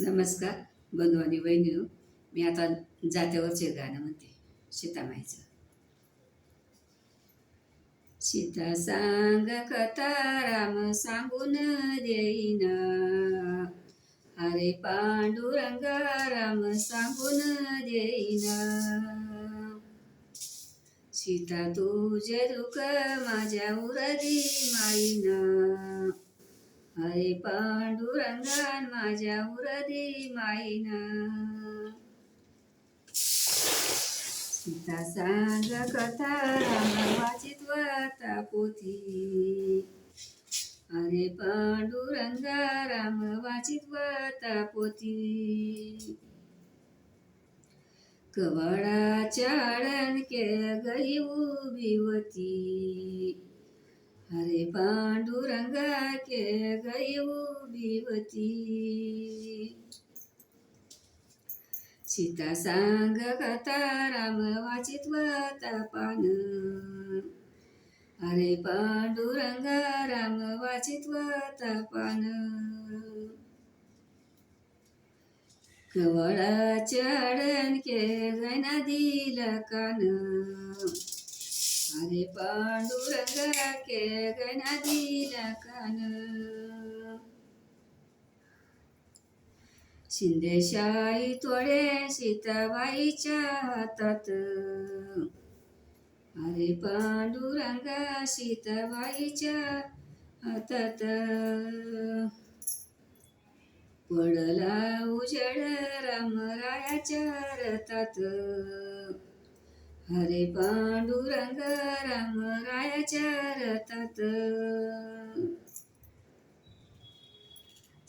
नमस्कार बंधू आणि बहिणीनो. मी आता जात्यावरचे गाणं म्हणते, सीतामाईचं. सीता सांग कथा राम सांगून देईन, अरे पांडुरंगा राम सांगून देईन. सीता तुझे दुःख माझ्या उरली माईन, अरे पांडुरंगा माझ्या उरली माईन. सीता सांग कथा राम वाचित्वता पोथी, अरे पांडुरंगा राम वाचित्वता पोथी. कवडाच्या अडणके गई उभी होती, अरे पांडुरंगा के गई उभी होती. सीता सांग कथा राम वाचित्वता पान, अरे पांडुरंगा राम वाचित्वता पान. कवळाच्या अडणके गैना दिला कान, अरे पांडुरंगा के गैना दिला कान. शिंदेशाही तोडे सीताबाईच्या हातात, अरे पांडुरंगा सीताबाईच्या हातात. पडला उजेड रामरायाच्या रथात, अरे पांडुरंगा रामरायाच्या रथात.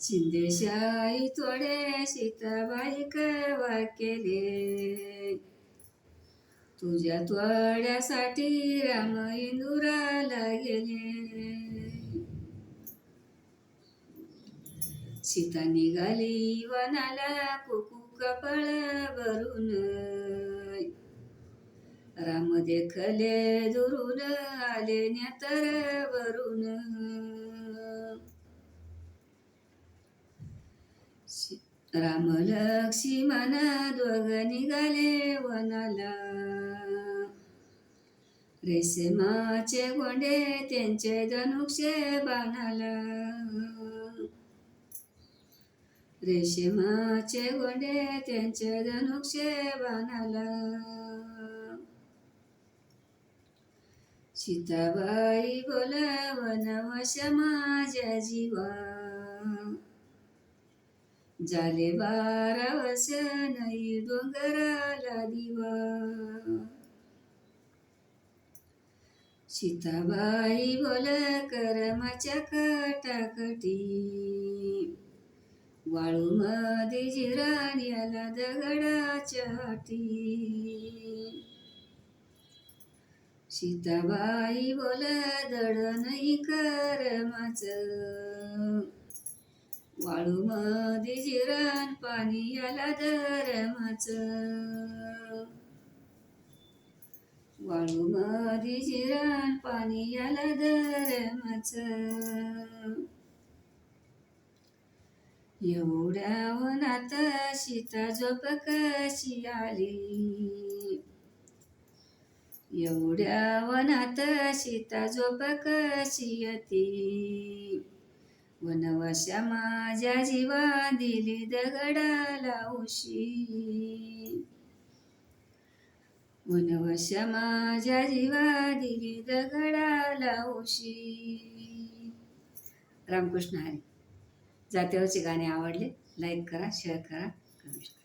शिंदेशाही तोडे सीताबाई कवा केले, तुझ्या तोड्यासाठी राम इंदुराला गेले. सीता निघाली वनाला कुकू कपाळ भरून, राम देखले दुरून आले नेतर भरून. राम लक्ष्मण दोघ निघाले वनाला, रेशमाचे गोंडे त्यांचे धनुष्य बाणाला, रेशमाचे गोंडे त्यांचे धनुष्य बाणाला. सीताबाई बोला वनवास माझ्या जीवा, झाले 12 वर्ष नाही डोंगराला दिवा. सीताबाई बोल करमाच्या कटाकटी, वाळू मध्ये जिराण याला दगडाच्या हाटी. सीताबाई बोल दड नाही करमाचं, वाळू मध्ये जिराण पाणी याला धरमाचं. वाळू मध्ये जिराण पाणी याला धरमाचं. एवढ्या वनात सीता झोप कशी आली, एवढ्या वनात सीता झोप कशी येती. वनवासा माझ्या जीवा दिली दगडाला उशी, वनवासा माझ्या जीवा दिली दगडाला उशी. रामकृष्ण हरी. जात्यावरचे गाणे आवडले लाईक करा, शेअर करा, कमेंट करा.